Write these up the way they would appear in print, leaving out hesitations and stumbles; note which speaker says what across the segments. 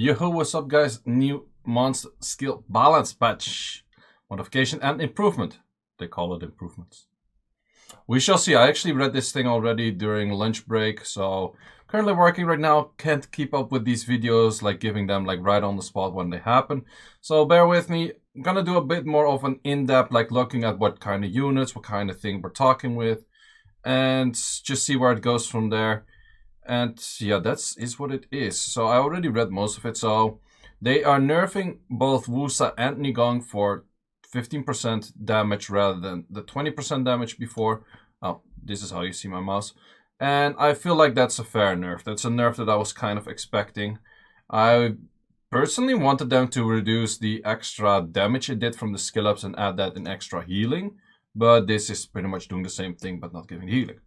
Speaker 1: Yo, what's up guys? New monster skill balance patch. Modification and improvement. They call it improvements. We shall see. I actually read this thing already during lunch break, so currently working right now. Can't keep up with these videos, like giving them like right on the spot when they happen. So bear with me. I'm gonna do a bit more of an in-depth, like looking at what kind of units, what kind of thing we're talking with, and just see where it goes from there. And yeah, is what it is. So I already read most of it. So they are nerfing both Wusa and Nigong for 15% damage rather than the 20% damage before. Oh, this is how you see my mouse. And I feel like that's a fair nerf. That's a nerf that I was kind of expecting. I personally wanted them to reduce the extra damage it did from the skill ups and add that in extra healing. But this is pretty much doing the same thing but not giving healing.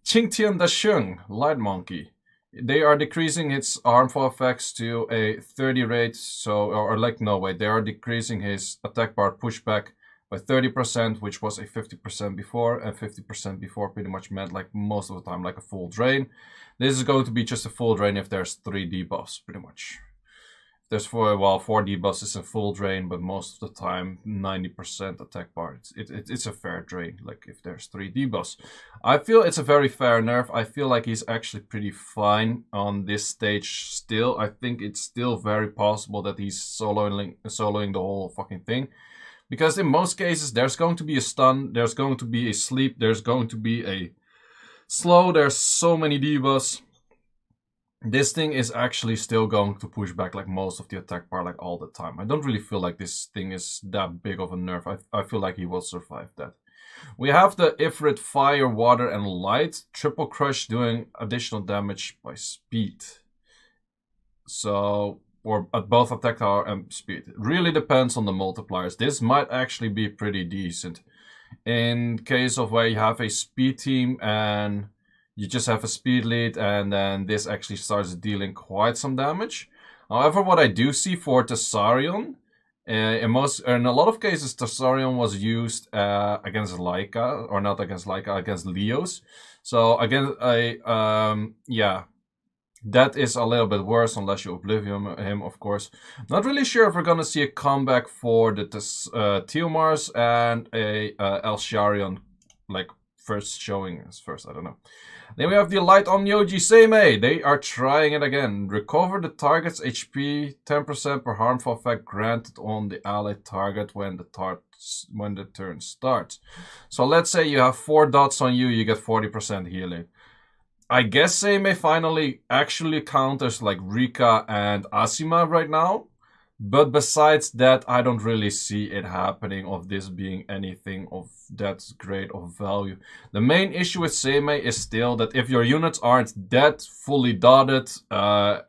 Speaker 1: Qingtian Da Sheng, Light Monkey. They are decreasing its harmful effects to a 30 rate, they are decreasing his attack bar pushback by 30%, which was a 50% before, and 50% before pretty much meant like most of the time like a full drain. This is going to be just a full drain if there's 3 debuffs, pretty much. There's 4 debuffs is a full drain, but most of the time 90% attack bar. It's a fair drain, like if there's 3 debuffs. I feel it's a very fair nerf. I feel like he's actually pretty fine on this stage still. I think it's still very possible that he's soloing the whole fucking thing. Because in most cases there's going to be a stun, there's going to be a sleep, there's going to be a slow, there's so many debuffs. This thing is actually still going to push back like most of the attack bar like all the time. I don't really feel like this thing is that big of a nerf. I feel like he will survive that. We have the Ifrit Fire, Water and Light. Triple Crush doing additional damage by speed. So, or at both attack power and speed. It really depends on the multipliers. This might actually be pretty decent. In case of where you have a speed team and you just have a speed lead, and then this actually starts dealing quite some damage. However, what I do see for Tessarion, in a lot of cases, Tessarion was used against Laika, or not against Laika, against Leos. So again, that is a little bit worse unless you Oblivion him, of course. Not really sure if we're gonna see a comeback for the Tiomars and a El Sharion, like first showing as first, I don't know. Then we have the Light Omnyoji Seimei. They are trying it again. Recover the target's HP 10% per harmful effect granted on the allied target when the turn starts. So let's say you have 4 dots on you, you get 40% healing. I guess Seimei finally actually counters like Rika and Asima right now. But besides that, I don't really see it happening of this being anything of that great of value. The main issue with Seimei is still that if your units aren't that fully dotted,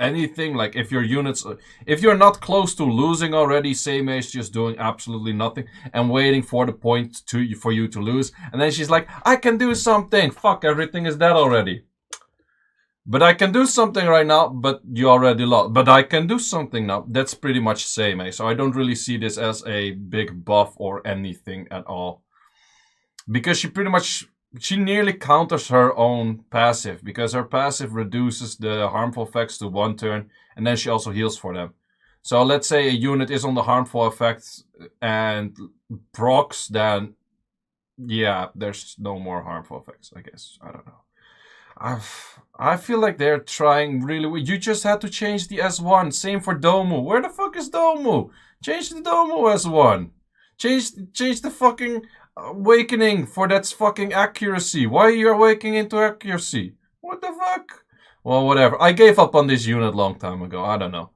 Speaker 1: anything like if you're not close to losing already, Seimei is just doing absolutely nothing and waiting for the point for you to lose. And then she's like, I can do something. Fuck, everything is dead already. But I can do something right now, but you already lost. But I can do something now. That's pretty much Seimei. So I don't really see this as a big buff or anything at all. Because she nearly counters her own passive. Because her passive reduces the harmful effects to 1 turn. And then she also heals for them. So let's say a unit is on the harmful effects and procs, then yeah, there's no more harmful effects, I guess. I don't know. I feel like they're trying really. You just had to change the S1. Same for Domu. Where the fuck is Domu? Change the Domu S1. Change the fucking awakening for that fucking accuracy. Why are you awakening into accuracy? What the fuck? Well, whatever. I gave up on this unit long time ago. I don't know.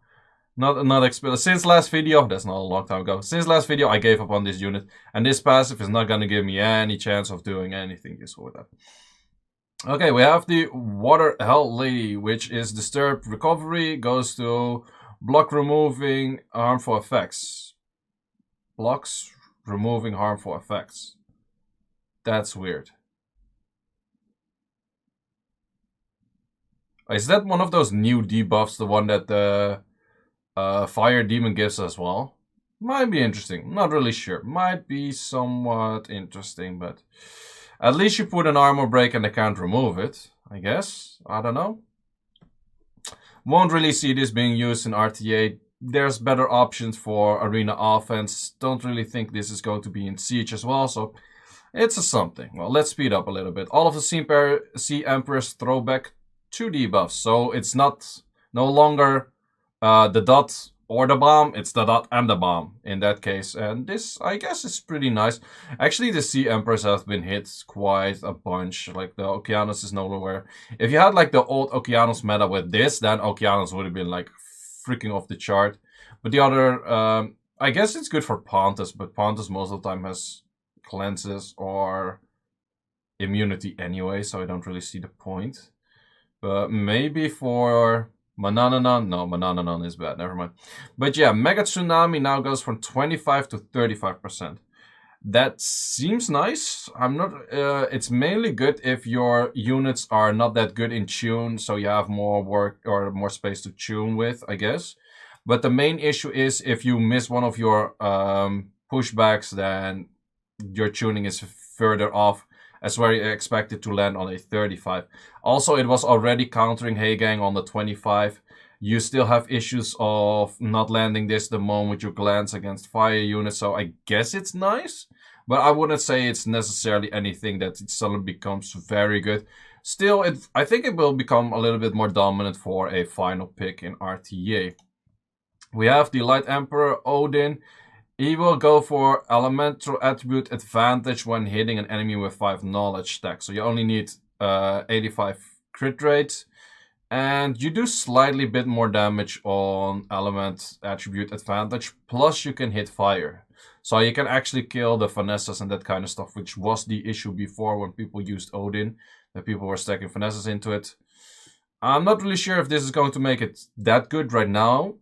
Speaker 1: Since last video, that's not a long time ago. Since last video, I gave up on this unit, and this passive is not gonna give me any chance of doing anything useful with that. Okay, we have the Water Hell Lady, which is Disturbed Recovery, goes to block removing harmful effects. Blocks removing harmful effects. That's weird. Is that one of those new debuffs, the one that the Fire Demon gives as well? Might be interesting. Not really sure. Might be somewhat interesting, but at least you put an armor break and they can't remove it, I guess. I don't know. Won't really see this being used in RTA. There's better options for arena offense. Don't really think this is going to be in Siege as well, so it's a something. Well, let's speed up a little bit. All of the Sea Emperors throw back 2 debuffs, so it's no longer the dot or the bomb, it's the dot and the bomb in that case. And this, I guess, is pretty nice. Actually, the Sea Emperors have been hit quite a bunch. Like, the Okeanos is nowhere. If you had, like, the old Okeanos meta with this, then Okeanos would have been, like, freaking off the chart. But the other, I guess it's good for Pontus, but Pontus most of the time has cleanses or immunity anyway, so I don't really see the point. But maybe for Manananan? No, Manananan is bad, never mind. But yeah, Mega Tsunami now goes from 25 to 35%. That seems nice. I'm not. It's mainly good if your units are not that good in tune, so you have more work or more space to tune with, I guess. But the main issue is if you miss one of your pushbacks, then your tuning is further off, as where you expect it to land on a 35. Also, it was already countering Heigang on the 25. You still have issues of not landing this the moment you glance against fire units, so I guess it's nice. But I wouldn't say it's necessarily anything that it suddenly becomes very good. Still, I think it will become a little bit more dominant for a final pick in RTA. We have the Light Emperor Odin. He will go for Elemental Attribute Advantage when hitting an enemy with 5 knowledge stack. So you only need 85 crit rate. And you do slightly bit more damage on Element Attribute Advantage. Plus you can hit fire. So you can actually kill the Finesses and that kind of stuff, which was the issue before when people used Odin. That people were stacking Finesses into it. I'm not really sure if this is going to make it that good right now.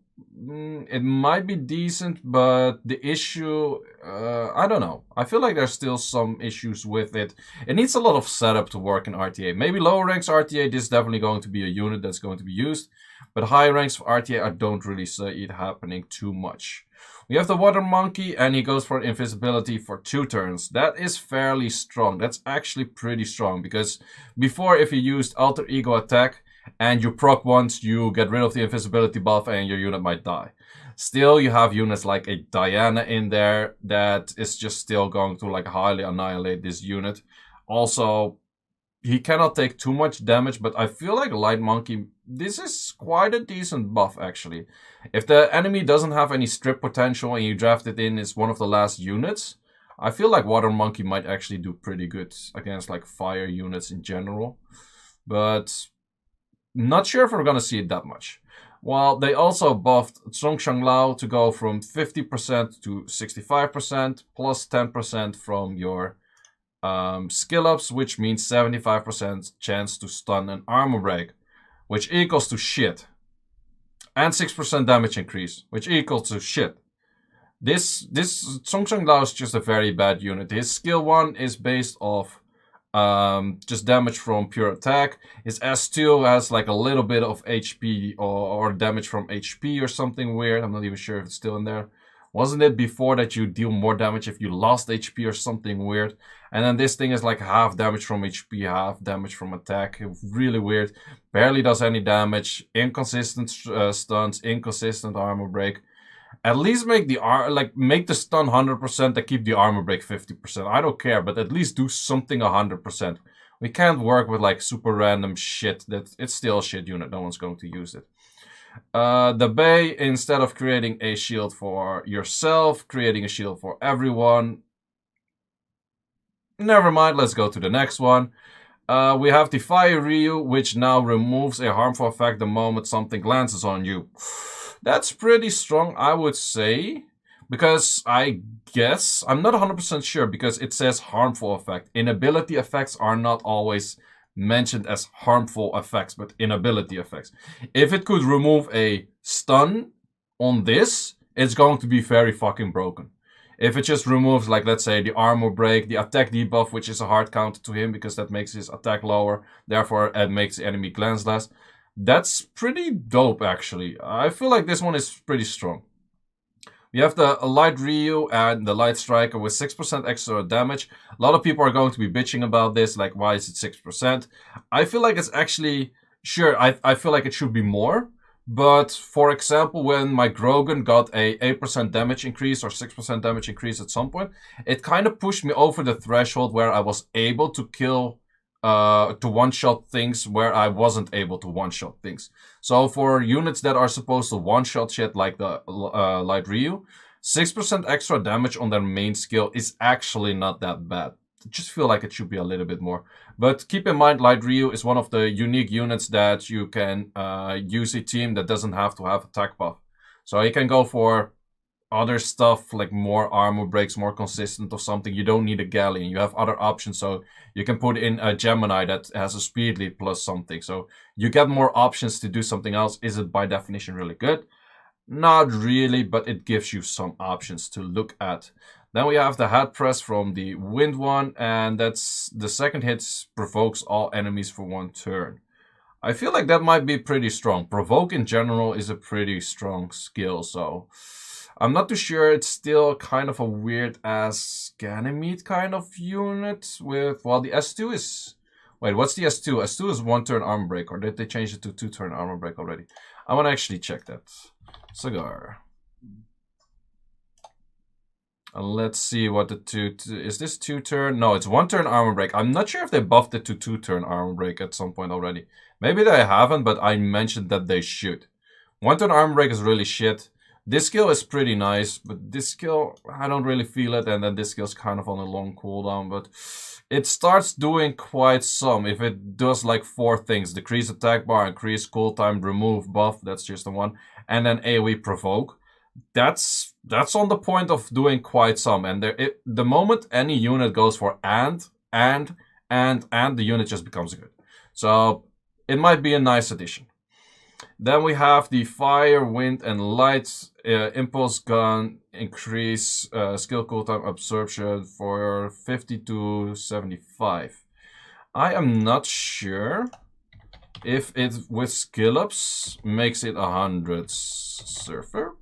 Speaker 1: It might be decent, but the issue, I don't know. I feel like there's still some issues with it. It needs a lot of setup to work in RTA. Maybe lower ranks RTA, this is definitely going to be a unit that's going to be used. But high ranks for RTA, I don't really see it happening too much. We have the Water Monkey, and he goes for invisibility for 2 turns. That is fairly strong. That's actually pretty strong, because before, if you used Alter Ego Attack, and you proc once, you get rid of the invisibility buff and your unit might die. Still, you have units like a Diana in there that is just still going to like highly annihilate this unit. Also, he cannot take too much damage, but I feel like Light Monkey, this is quite a decent buff actually. If the enemy doesn't have any strip potential and you draft it in as one of the last units, I feel like Water Monkey might actually do pretty good against like fire units in general. But not sure if we're gonna see it that much. Well, they also buffed Zhong Lao to go from 50% to 65%, plus 10% from your skill ups, which means 75% chance to stun and armor break, which equals to shit. And 6% damage increase, which equals to shit. This Zhong Lao is just a very bad unit. His skill 1 is based off just damage from pure attack. His S2 has like a little bit of HP or damage from HP or something weird. I'm not even sure if it's still in there. Wasn't it before that you deal more damage if you lost HP or something weird? And then this thing is like half damage from HP, half damage from attack. Really weird. Barely does any damage. Inconsistent stuns, inconsistent armor break. At least make the stun 100% and keep the armor break 50%. I don't care, but at least do something 100%. We can't work with like super random shit that it's still a shit unit. No one's going to use it. The Bay, instead of creating a shield for yourself, creating a shield for everyone. Never mind, let's go to the next one. We have the Fire Ryu, which now removes a harmful effect the moment something glances on you. That's pretty strong, I would say, because I guess, I'm not 100% sure, because it says harmful effect. Inability effects are not always mentioned as harmful effects, but inability effects. If it could remove a stun on this, it's going to be very fucking broken. If it just removes, like, let's say, the armor break, the attack debuff, which is a hard counter to him, because that makes his attack lower, therefore it makes the enemy glance less. That's pretty dope, actually. I feel like this one is pretty strong. We have the Light Ryu and the Light Striker with 6% extra damage. A lot of people are going to be bitching about this, like, why is it 6%? I feel like it's actually, sure, I feel like it should be more, But for example, when my Grogan got a 8% damage increase or 6% damage increase at some point, it kind of pushed me over the threshold where I was able to kill, to one-shot things where I wasn't able to one-shot things. So for units that are supposed to one-shot shit like the Light Ryu, 6% extra damage on their main skill is actually not that bad. I just feel like it should be a little bit more. But keep in mind, Light Ryu is one of the unique units that you can use a team that doesn't have to have attack buff. So you can go for other stuff like more armor breaks, more consistent or something. You don't need a Galleon. You have other options. So you can put in a Gemini that has a speed lead plus something. So you get more options to do something else. Is it by definition really good? Not really, but it gives you some options to look at. Then we have the head press from the wind one, and that's the second hit provokes all enemies for 1 turn. I feel like that might be pretty strong. Provoke in general is a pretty strong skill, so I'm not too sure. It's still kind of a weird ass Ganymede kind of unit with, well, the S2 is, wait, what's the S2? S2 is 1 turn armor break, or did they change it to 2 turn armor break already? I want to actually check that. Cigar. Let's see what the is this 2 turn? No, it's 1 turn armor break. I'm not sure if they buffed it to 2 turn armor break at some point already. Maybe they haven't, but I mentioned that they should. 1 turn armor break is really shit. This skill is pretty nice, but this skill, I don't really feel it, and then this skill's kind of on a long cooldown, but it starts doing quite some. If it does like 4 things: decrease attack bar, increase cooldown, remove buff, that's just the one, and then AoE provoke. That's on the point of doing quite some. And the moment any unit goes for and, the unit just becomes good. So it might be a nice addition. Then we have the fire, wind, and light impulse gun. Increase skill cooldown absorption for 50 to 75. I am not sure if it with skill ups makes it 100. Surfer.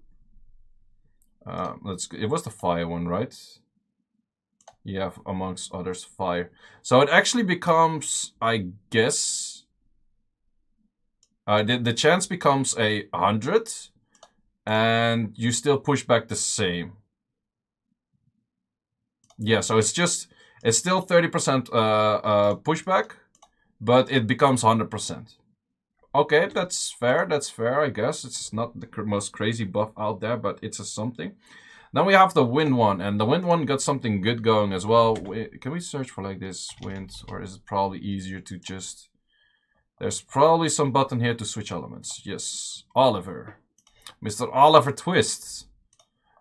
Speaker 1: It was the fire one, right? Yeah, amongst others, fire. So it actually becomes, I guess, the chance becomes 100, and you still push back the same. Yeah, so it's still 30% pushback, but it becomes 100%. Okay, that's fair, I guess. It's not the most crazy buff out there, but it's a something. Then we have the wind one, and the wind one got something good going as well. Can we search for like this wind, or is it probably easier to just... There's probably some button here to switch elements. Yes, Oliver. Mr. Oliver Twist.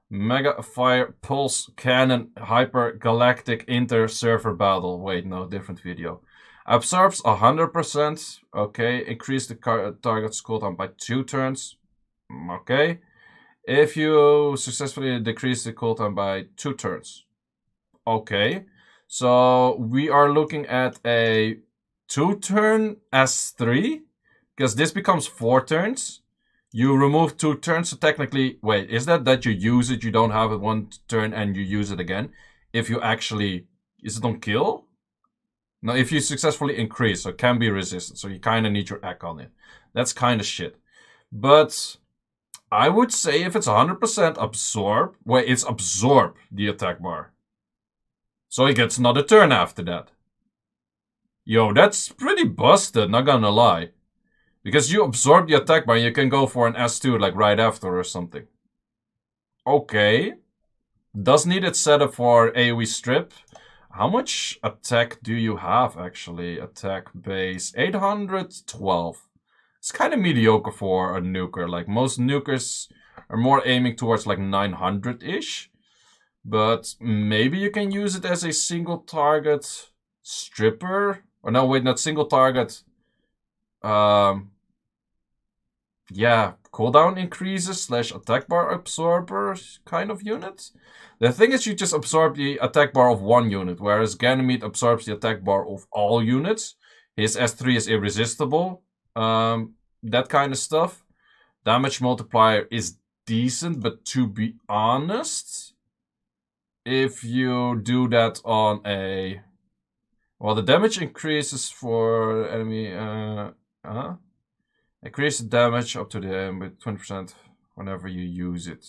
Speaker 1: Mega Fire Pulse Cannon Hyper Galactic Inter Server Battle. Wait, no, different video. Absorbs 100%. Okay. Increase the target's cooldown by 2 turns. Okay. If you successfully decrease the cooldown by 2 turns. Okay. So we are looking at a 2-turn S3. Because this becomes 4 turns. You remove 2 turns. So technically, wait, is that you use it, you don't have it 1 turn, and you use it again? If you actually... Is it on kill? Now, if you successfully increase, so it can be resistant, so you kind of need your EC on it. That's kind of shit. But I would say if it's 100% absorb, wait, it's absorb the attack bar. So he gets another turn after that. Yo, that's pretty busted, not gonna lie. Because you absorb the attack bar, you can go for an S2 like right after or something. Okay. Does need it set up for AoE strip. How much attack do you have, actually? Attack base 812. It's kind of mediocre for a nuker. Like, most nukers are more aiming towards like 900-ish. But maybe you can use it as a single target stripper. Or no, wait, not single target. Yeah, cooldown increases / attack bar absorber kind of unit. The thing is, you just absorb the attack bar of 1 unit, whereas Ganymede absorbs the attack bar of all units. His S3 is irresistible. That kind of stuff. Damage multiplier is decent, but to be honest, if you do that on a... Well, the damage increases for enemy... Increase the damage up to the end with 20% whenever you use it.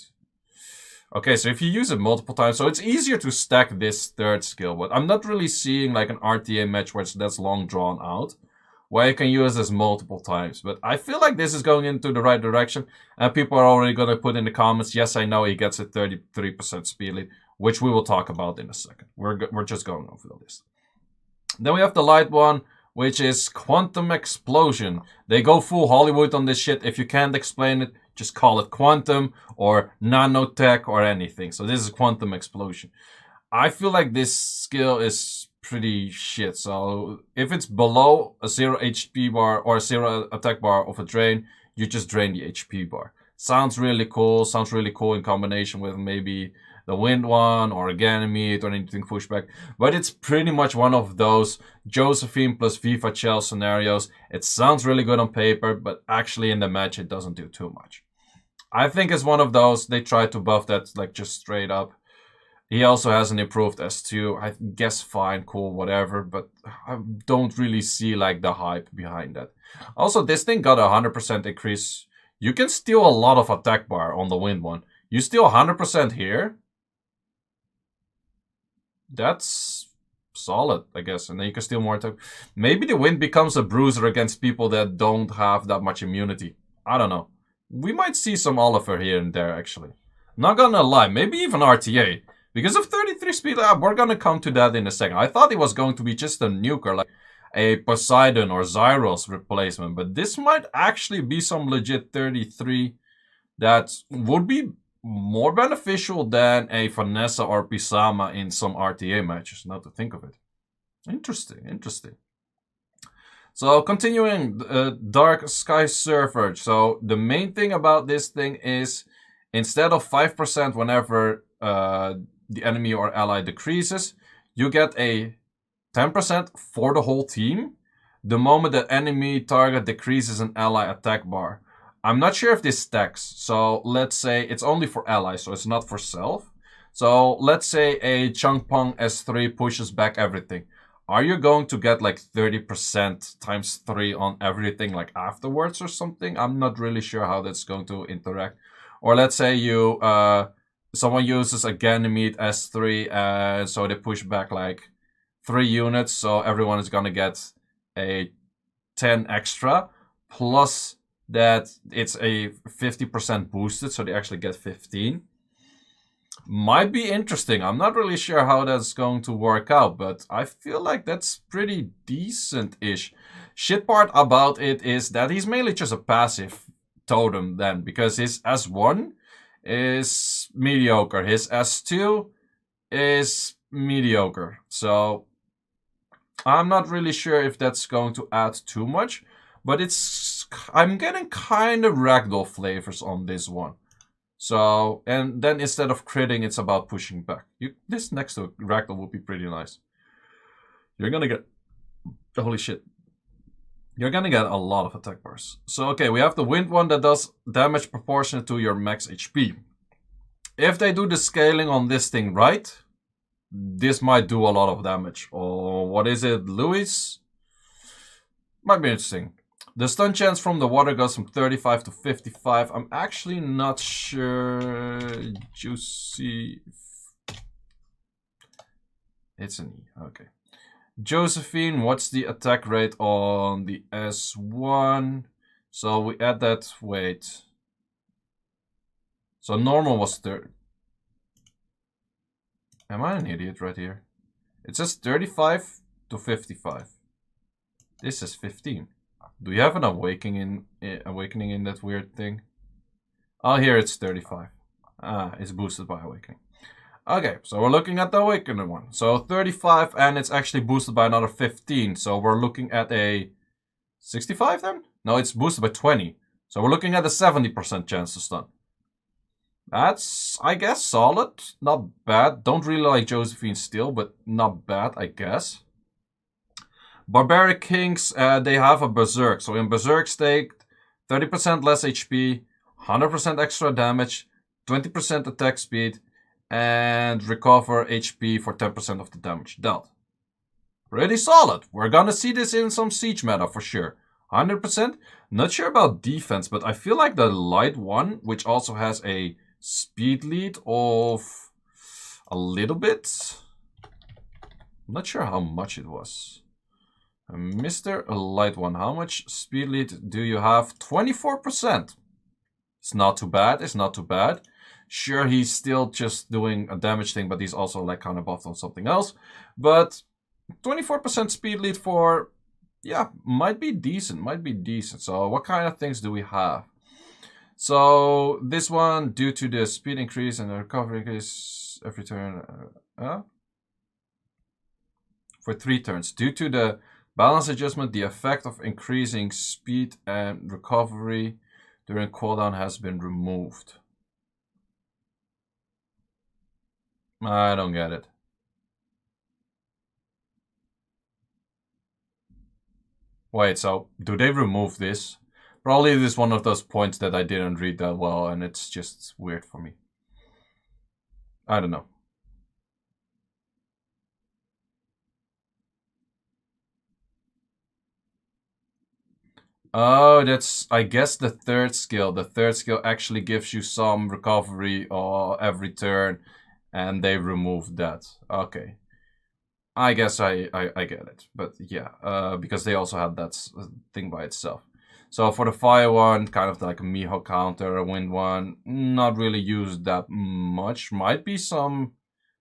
Speaker 1: Okay, so if you use it multiple times, so it's easier to stack this third skill, but I'm not really seeing like an RTA match where that's long drawn out, where you can use this multiple times. But I feel like this is going into the right direction, and people are already going to put in the comments, yes, I know he gets a 33% speed lead, which we will talk about in a second. We're just going over this. Then we have the light one, which is Quantum Explosion. They go full Hollywood on this shit. If you can't explain it, just call it quantum or nanotech or anything. So this is Quantum Explosion. I feel like this skill is pretty shit. So if it's below a 0 HP bar or a 0 attack bar of a drain, you just drain the HP bar. Sounds really cool. Sounds really cool in combination with maybe the wind one or a Ganymede or anything pushback. But it's pretty much one of those Josephine plus Viva Chell scenarios. It sounds really good on paper, but actually in the match it doesn't do too much. I think it's one of those, they try to buff that like just straight up. He also has an improved S2. I guess fine, cool, whatever, but I don't really see like the hype behind that. Also, this thing got a 100% increase. You can steal a lot of attack bar on the wind one. You steal 100% here. That's solid, I guess. And then you can steal more attack. Maybe the wind becomes a bruiser against people that don't have that much immunity. I don't know. We might see some Oliver here and there, actually. Not gonna lie, maybe even RTA. Because of 33 speed, we're gonna come to that in a second. I thought it was going to be just a nuker, like a Poseidon or Zyros replacement. But this might actually be some legit 33 that would be more beneficial than a Vanessa or Pisama in some RTA matches, now to think of it. Interesting, interesting. So continuing, Dark Sky Surfer. So the main thing about this thing is instead of 5% whenever the enemy or ally decreases, you get a 10% for the whole team the moment the enemy target decreases an ally attack bar. I'm not sure if this stacks. So let's say it's only for allies, so it's not for self. So let's say a Changpeng S3 pushes back everything. Are you going to get like 30% times 3 on everything like afterwards or something? I'm not really sure how that's going to interact. Or let's say you someone uses a Ganymede S3, so they push back like 3 units, so everyone is gonna get a 10 extra, plus that it's a 50% boosted, so they actually get 15. Might be interesting. I'm not really sure how that's going to work out, but I feel like that's pretty decent-ish. Shit part about it is that he's mainly just a passive totem then, because his S1 is mediocre. His S2 is mediocre. So I'm not really sure if that's going to add too much, but I'm getting kind of ragdoll flavors on this one. So, and then instead of critting, it's about pushing back. This next to ragdoll would be pretty nice. You're gonna get, holy shit. You're gonna get a lot of attack bars. So, okay, we have the wind one that does damage proportionate to your max HP. If they do the scaling on this thing right, this might do a lot of damage. Or what is it, Louis? Might be interesting. The stun chance from the water goes from 35 to 55. I'm actually not sure. Juicy. It's an E. Okay. Josephine, what's the attack rate on the S1? So we add that weight. So normal was 30. Am I an idiot right here? It says 35 to 55. This is 15. Do you have an awakening in that weird thing? Oh, here it's 35. Ah, it's boosted by awakening. Okay, so we're looking at the awakening one. So 35, and it's actually boosted by another 15. So we're looking at a 65 then? No, it's boosted by 20. So we're looking at a 70% chance to stun. That's, I guess, solid. Not bad. Don't really like Josephine still, but not bad, I guess. Barbaric Kings, they have a Berserk. So in Berserk stake, 30% less HP, 100% extra damage, 20% attack speed, and recover HP for 10% of the damage dealt. Pretty solid. We're gonna see this in some Siege meta for sure. 100%? Not sure about defense, but I feel like the light one, which also has a speed lead of a little bit. I'm not sure how much it was. Mr. Light One, how much speed lead do you have? 24%. It's not too bad. It's not too bad. Sure, he's still just doing a damage thing, but he's also like kind of buffed on something else. But 24% speed lead for, yeah, might be decent. Might be decent. So what kind of things do we have? So this one, due to the speed increase and the recovery increase every turn, for 3 turns. Due to the balance adjustment, the effect of increasing speed and recovery during cooldown has been removed. I don't get it. Wait, so do they remove this? Probably this is one of those points that I didn't read that well and it's just weird for me. I don't know. Oh, that's, I guess, the third skill. The third skill actually gives you some recovery every turn, and they removed that. Okay. I guess I get it. But yeah, because they also had that thing by itself. So for the fire one, kind of like a Miho counter, a wind one, not really used that much. Might be some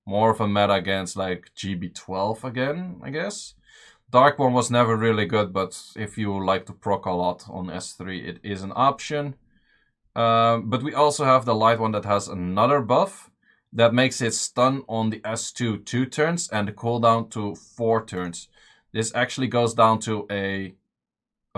Speaker 1: more of a meta against like GB12 again, I guess. Dark one was never really good, but if you like to proc a lot on S3, it is an option. But we also have the light one that has another buff that makes it stun on the S2 2 turns and the cooldown to 4 turns. This actually goes down to a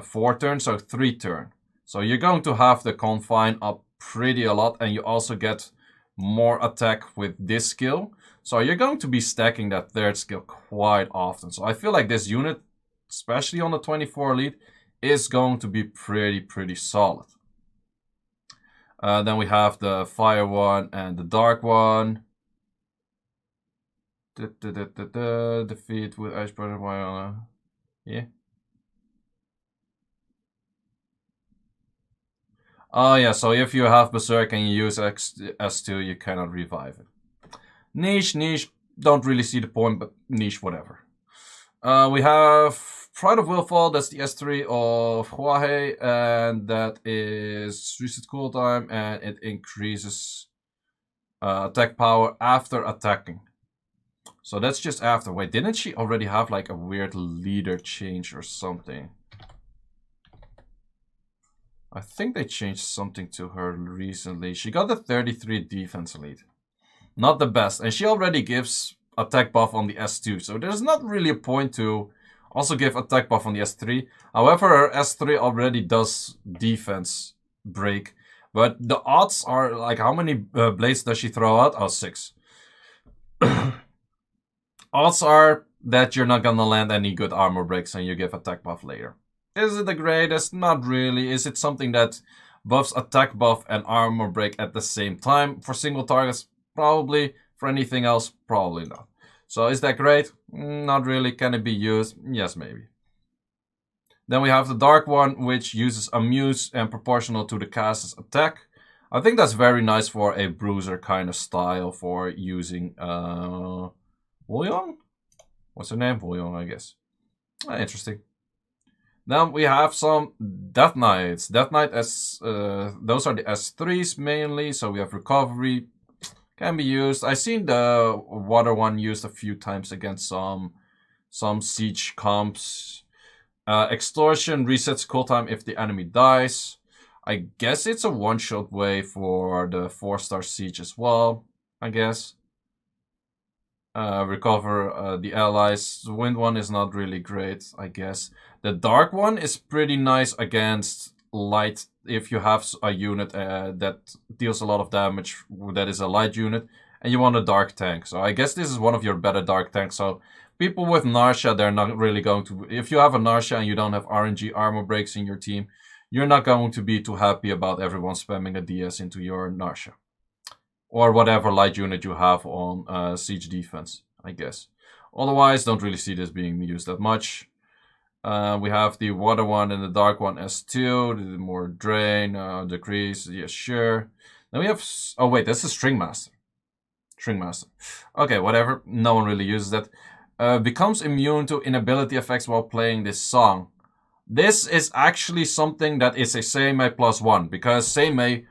Speaker 1: 4 turn, so 3 turn. So you're going to have the confine up pretty a lot, and you also get more attack with this skill. So you're going to be stacking that third skill quite often. So I feel like this unit, especially on the 24 elite, is going to be pretty solid. Then we have the fire one and the dark one. Defeat with ice brother. Yeah. Oh yeah, so if you have Berserk and you use S2, you cannot revive it. Niche, don't really see the point, but niche, whatever. We have Pride of Willfall, that's the S3 of Huahei, and that is reset cooltime, and it increases attack power after attacking. So that's just after. Wait, didn't she already have like a weird leader change or something? I think they changed something to her recently. She got the 33 defense lead. Not the best. And she already gives attack buff on the S2. So there's not really a point to also give attack buff on the S3. However, her S3 already does defense break. But the odds are like, how many blades does she throw out? Oh, 6. Odds are that you're not gonna land any good armor breaks and you give attack buff later. Is it the greatest? Not really. Is it something that buffs attack buff and armor break at the same time? For single targets, probably. For anything else, probably not. So is that great? Not really. Can it be used? Yes, maybe. Then we have the dark one, which uses Amuse and proportional to the caster's attack. I think that's very nice for a bruiser kind of style for using Wooyoung? What's her name? Wooyoung, I guess. Interesting. Then we have some Death Knights. Death Knight those are the S3s mainly. So we have recovery, can be used. I've seen the water one used a few times against some siege comps. Extortion resets cooltime if the enemy dies. I guess it's a one-shot way for the 4-star siege as well, I guess. Recover the allies. The wind one is not really great, I guess. The dark one is pretty nice against light. If you have a unit that deals a lot of damage, that is a light unit, and you want a dark tank. So I guess this is one of your better dark tanks. So people with Narsha, they're not really going to... If you have a Narsha and you don't have RNG armor breaks in your team, you're not going to be too happy about everyone spamming a DS into your Narsha. Or whatever light unit you have on siege defense, I guess. Otherwise, don't really see this being used that much. We have the water one and the dark one as 2. The more drain, decrease, yeah, sure. Then we have, oh wait, that's a string master. String master. Okay, whatever. No one really uses that. Becomes immune to inability effects while playing this song. This is actually something that is a Seimei +1, because Seimei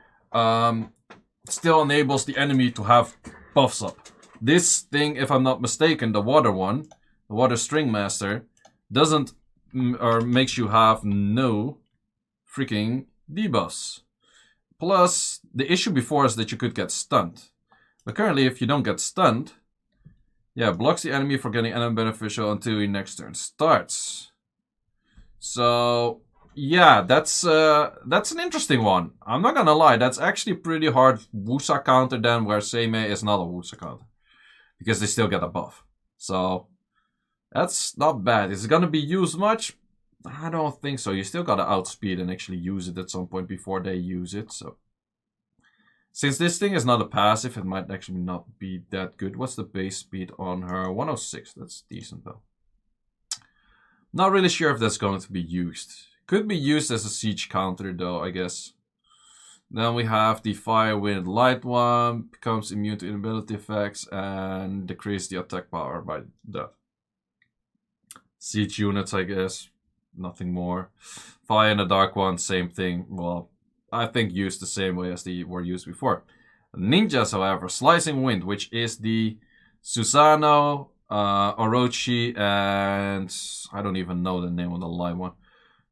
Speaker 1: still enables the enemy to have buffs up. This thing, if I'm not mistaken, the water one, the water string master, doesn't or makes you have no freaking debuffs. Plus, the issue before is that you could get stunned. But currently, if you don't get stunned, yeah, blocks the enemy for getting enemy beneficial until your next turn starts. So, yeah, that's an interesting one. I'm not gonna lie, that's actually pretty hard Wusa counter then, where Seimei is not a Wusa counter. Because they still get a buff. So, that's not bad. Is it gonna be used much? I don't think so. You still gotta outspeed and actually use it at some point before they use it, so... Since this thing is not a passive, it might actually not be that good. What's the base speed on her? 106. That's decent, though. Not really sure if that's going to be used. Could be used as a siege counter, though, I guess. Then we have the Fire, Wind, Light one. Becomes immune to inability effects and decrease the attack power by that. Siege units, I guess. Nothing more. Fire and the Dark one, same thing. Well, I think used the same way as they were used before. Ninjas, however, Slicing Wind, which is the Susano, Orochi, and I don't even know the name of the light one.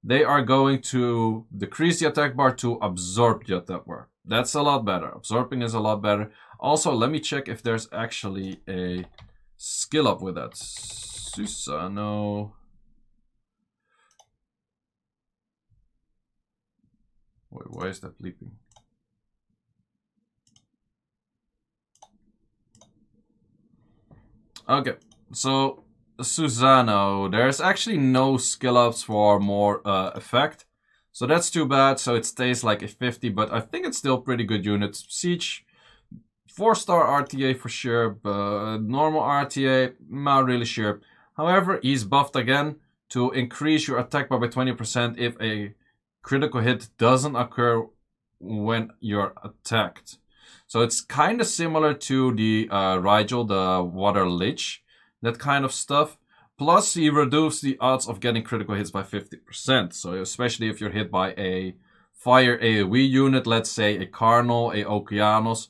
Speaker 1: They are going to decrease the attack bar to absorb the attack bar. That's a lot better. Absorbing is a lot better. Also, let me check if there's actually a skill up with that. Susano. Wait, why is that bleeping? Okay, so Susano, there's actually no skill ups for more effect. So that's too bad, so it stays like a 50, but I think it's still pretty good unit. Siege, 4-star RTA for sure, but normal RTA, not really sure. However, he's buffed again to increase your attack bar by 20% if a critical hit doesn't occur when you're attacked. So it's kind of similar to the Rigel, the Water Lich, that kind of stuff. Plus, he reduced the odds of getting critical hits by 50%. So especially if you're hit by a fire AoE unit, let's say a Carnal, a Okeanos,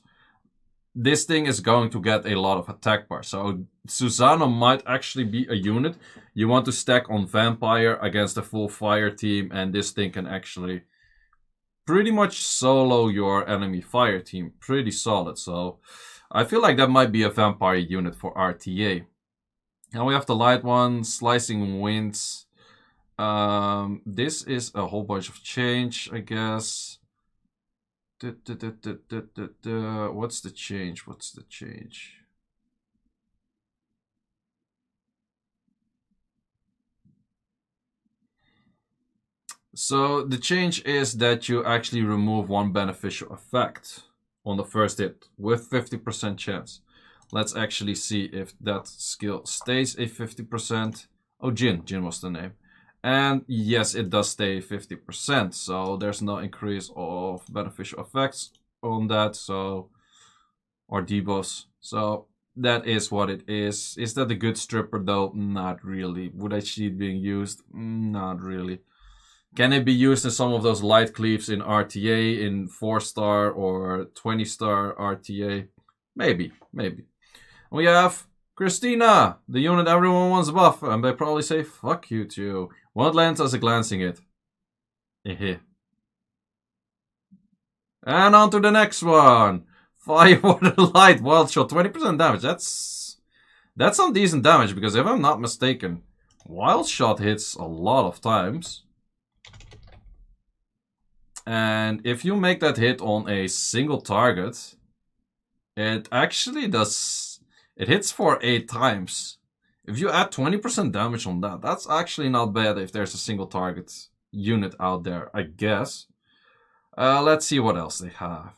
Speaker 1: this thing is going to get a lot of attack bar. So Susano might actually be a unit you want to stack on Vampire against a full fire team, and this thing can actually pretty much solo your enemy fire team. Pretty solid. So I feel like that might be a Vampire unit for RTA. Now we have the light one, Slicing Winds. This is a whole bunch of change, I guess. What's the change? What's the change? So the change is that you actually remove one beneficial effect on the first hit with 50% chance. Let's actually see if that skill stays a 50%. Oh, Jin was the name. And yes, it does stay 50%, so there's no increase of beneficial effects on that, so, or debuffs. So that is what it is. Is that a good stripper though? Not really. Would I see it being used? Not really. Can it be used in some of those light cleaves in RTA, in 4-star or 20-star RTA? Maybe, maybe. We have Christina, the unit everyone wants buff, and they probably say, fuck you too. Won't land as a glancing it. Hehe. And on to the next one. Fire, Water, Light, Wild Shot, 20% damage. That's some decent damage, because if I'm not mistaken, Wild Shot hits a lot of times. And if you make that hit on a single target, it actually does... It hits for 8 times. If you add 20% damage on that, that's actually not bad if there's a single target unit out there, I guess. Let's see what else they have.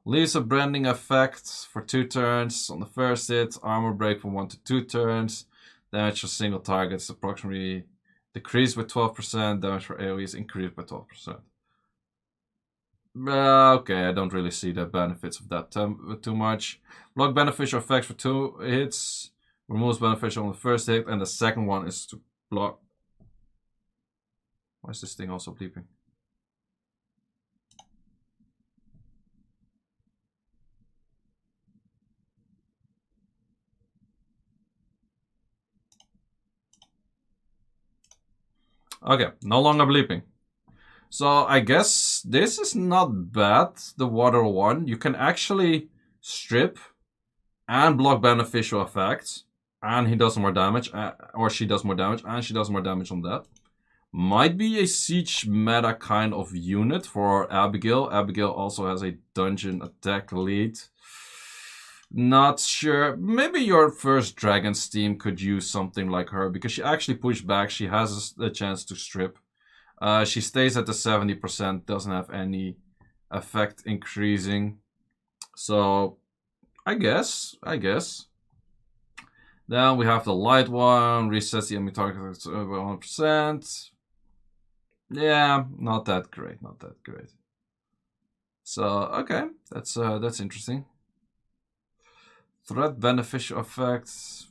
Speaker 1: Leaves a branding effect for 2 turns on the first hit. Armor break from 1 to 2 turns. Damage for single targets approximately Decreased by 12%. Damage for AoE is increased by 12%. Okay, I don't really see the benefits of that too much. Block beneficial effects for 2 hits. Removes beneficial on the first hit, and the second one is to block. Why is this thing also bleeping? Okay, no longer bleeping. So I guess this is not bad, the water one. You can actually strip and block beneficial effects. And he does more damage, or she does more damage, and she does more damage on that. Might be a siege meta kind of unit for Abigail. Abigail also has a dungeon attack lead. Not sure. Maybe your first Dragon's team could use something like her, because she actually pushed back. She has a chance to strip. She stays at the 70%, doesn't have any effect increasing. So, I guess. Then we have the light one, resets the enemy target by 100%. Yeah, not that great. So, okay, that's interesting. Threat beneficial effects.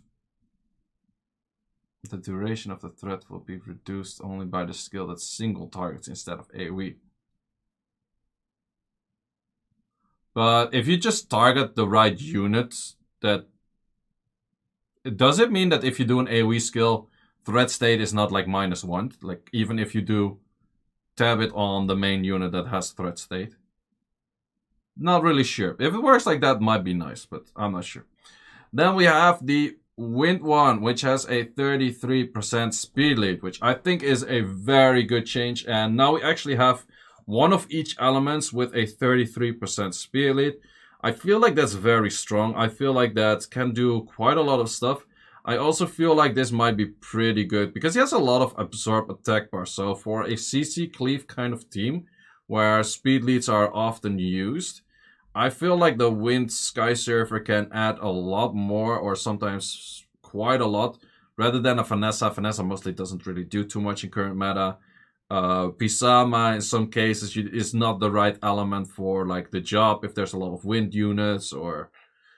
Speaker 1: The duration of the threat will be reduced only by the skill that single targets instead of AoE. But if you just target the right unit, that does it mean that if you do an AoE skill, threat state is not like -1? Like even if you do tab it on the main unit that has threat state? Not really sure. If it works like that, might be nice, but I'm not sure. Then we have the Wind one, which has a 33% speed lead, which I think is a very good change. And now we actually have one of each elements with a 33% speed lead. I feel like that's very strong. I feel like that can do quite a lot of stuff. I also feel like this might be pretty good because he has a lot of absorb attack bar. So for a CC cleave kind of team where speed leads are often used, I feel like the Wind Sky Surfer can add a lot more, or sometimes quite a lot, rather than a Vanessa. Vanessa mostly doesn't really do too much in current meta. Pisama in some cases is not the right element for like the job if there's a lot of wind units or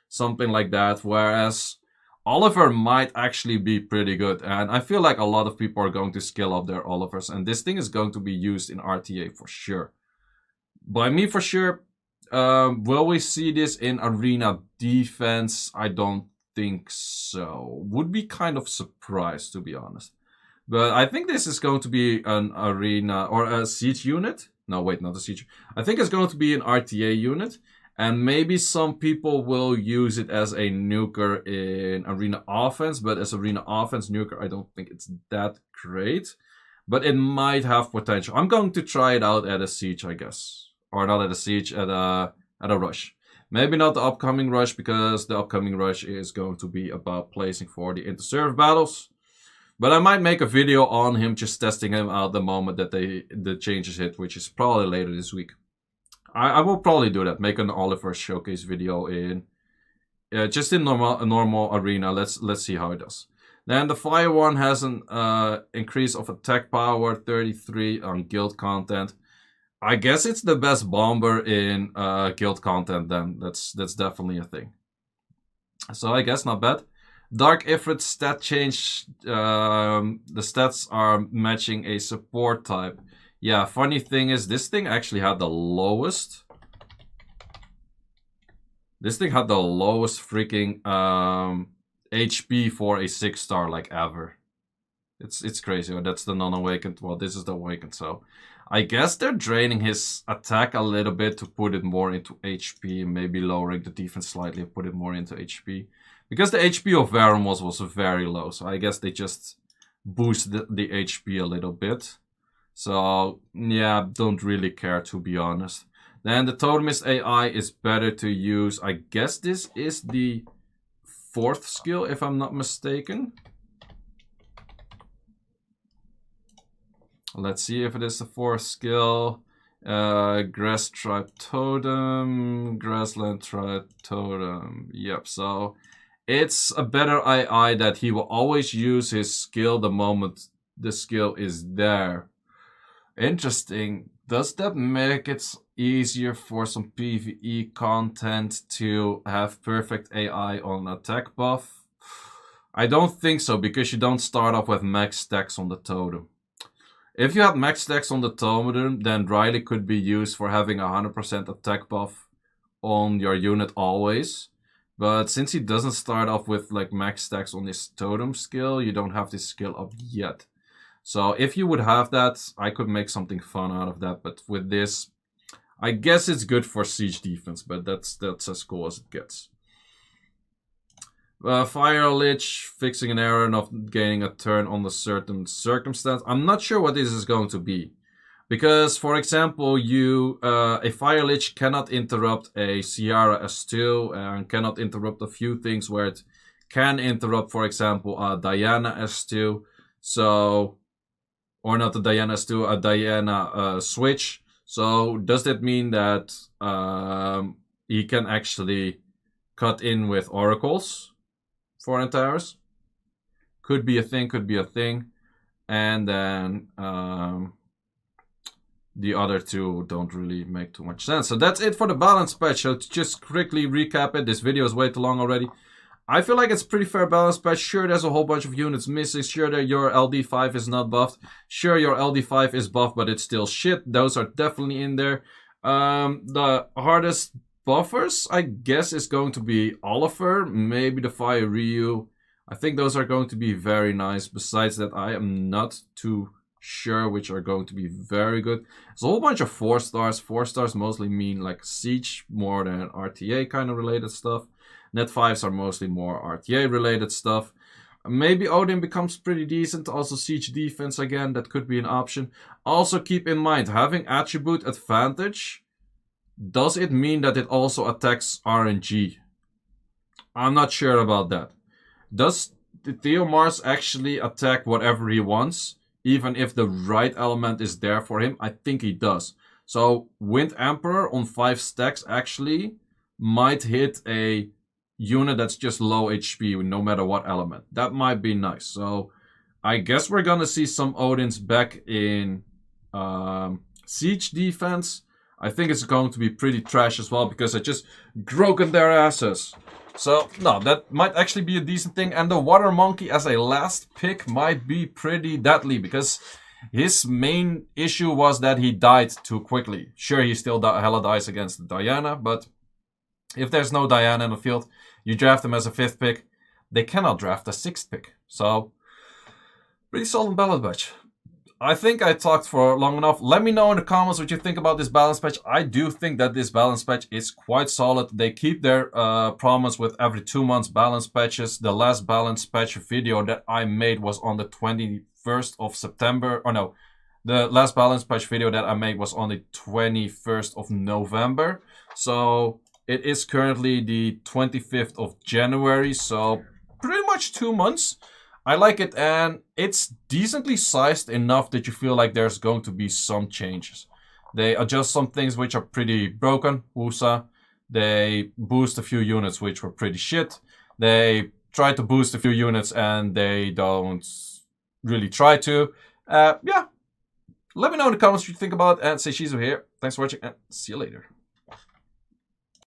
Speaker 1: something like that. Whereas Oliver might actually be pretty good, and I feel like a lot of people are going to skill up their Olivers, and this thing is going to be used in RTA for sure. By me for sure. Will we see this in arena defense? I don't think so. Would be kind of surprised, to be honest. But I think this is going to be an arena or a siege unit. No, wait, not a siege. I think it's going to be an RTA unit. And maybe some people will use it as a nuker in arena offense. But as arena offense nuker, I don't think it's that great. But it might have potential. I'm going to try it out at a siege, I guess. Or not at a siege, at a rush. Maybe not the upcoming rush, because the upcoming rush is going to be about placing for the inter-serve battles. But I might make a video on him, just testing him out the moment that the changes hit, which is probably later this week. I will probably do that. Make an Oliver showcase video in just in normal arena. Let's see how it does. Then the fire one has an increase of attack power, 33 on guild content. I guess it's the best bomber in guild content then. That's definitely a thing. So I guess not bad. Dark Ifrit stat change. The stats are matching a support type. Yeah, funny thing is this thing actually had the lowest. This thing had the lowest freaking HP for a 6-star like ever. It's crazy. Oh, that's the non-awakened. Well, this is the awakened, so I guess they're draining his attack a little bit to put it more into HP, maybe lowering the defense slightly and put it more into HP. Because the HP of Varamos was very low, so I guess they just boost the HP a little bit. So, yeah, don't really care, to be honest. Then the Totemist AI is better to use. I guess this is the 4th skill, if I'm not mistaken. Let's see if it is the 4th skill. Grass Tribe Totem, Grassland Tribe Totem. Yep, so it's a better AI that he will always use his skill the moment the skill is there. Interesting. Does that make it easier for some PvE content to have perfect AI on attack buff? I don't think so, because you don't start off with max stacks on the totem. If you had max stacks on the totem, then Riley could be used for having 100% attack buff on your unit always. But since he doesn't start off with like max stacks on his totem skill, you don't have this skill up yet. So if you would have that, I could make something fun out of that. But with this, I guess it's good for siege defense, but that's as cool as it gets. Fire Lich, fixing an error, not gaining a turn on a certain circumstance. I'm not sure what this is going to be. Because, for example, a Fire Lich cannot interrupt a Ciara S2 and cannot interrupt a few things where it can interrupt, for example, a Diana S2. So, or not a Diana S2, a Diana switch. So, does that mean that he can actually cut in with oracles for entires? Could be a thing, could be a thing. And then the other two don't really make too much sense. So that's it for the balance patch. So to just quickly recap it, this video is way too long already. I feel like it's pretty fair balance patch. Sure, there's a whole bunch of units missing. Sure, that your LD5 is not buffed. Sure, your LD5 is buffed, but it's still shit. Those are definitely in there. The hardest buffers, I guess, is going to be Oliver, maybe the Fire Ryu. I think those are going to be very nice. Besides that, I am not too sure which are going to be very good. There's a whole bunch of 4 stars. 4 stars mostly mean like siege more than RTA kind of related stuff. Net 5s are mostly more RTA related stuff. Maybe Odin becomes pretty decent. Also siege defense again, that could be an option. Also keep in mind, having attribute advantage, does it mean that it also attacks RNG? I'm not sure about that. Does the Theomars actually attack whatever he wants, even if the right element is there for him? I think he does. So Wind Emperor on 5 stacks actually might hit a unit that's just low HP no matter what element. That might be nice. So I guess we're gonna see some Odins back in siege defense. I think it's going to be pretty trash as well, because I just broken their asses. So, no, that might actually be a decent thing. And the Water Monkey as a last pick might be pretty deadly, because his main issue was that he died too quickly. Sure, he still hella dies against Diana, but if there's no Diana in the field, you draft him as a 5th pick. They cannot draft a 6th pick. So, pretty solid balance patch. I think I talked for long enough. Let me know in the comments what you think about this balance patch. I do think that this balance patch is quite solid. They keep their promise with every 2 months balance patches. The last balance patch video that I made was on the 21st of September. Or no, the last balance patch video that I made was on the 21st of November. So it is currently the 25th of January. So pretty much 2 months. I like it, and it's decently sized enough that you feel like there's going to be some changes. They adjust some things which are pretty broken, Wusa. They boost a few units which were pretty shit. They try to boost a few units and they don't really try to. Yeah, let me know in the comments what you think about it, and Seiishizo here. Thanks for watching, and see you later.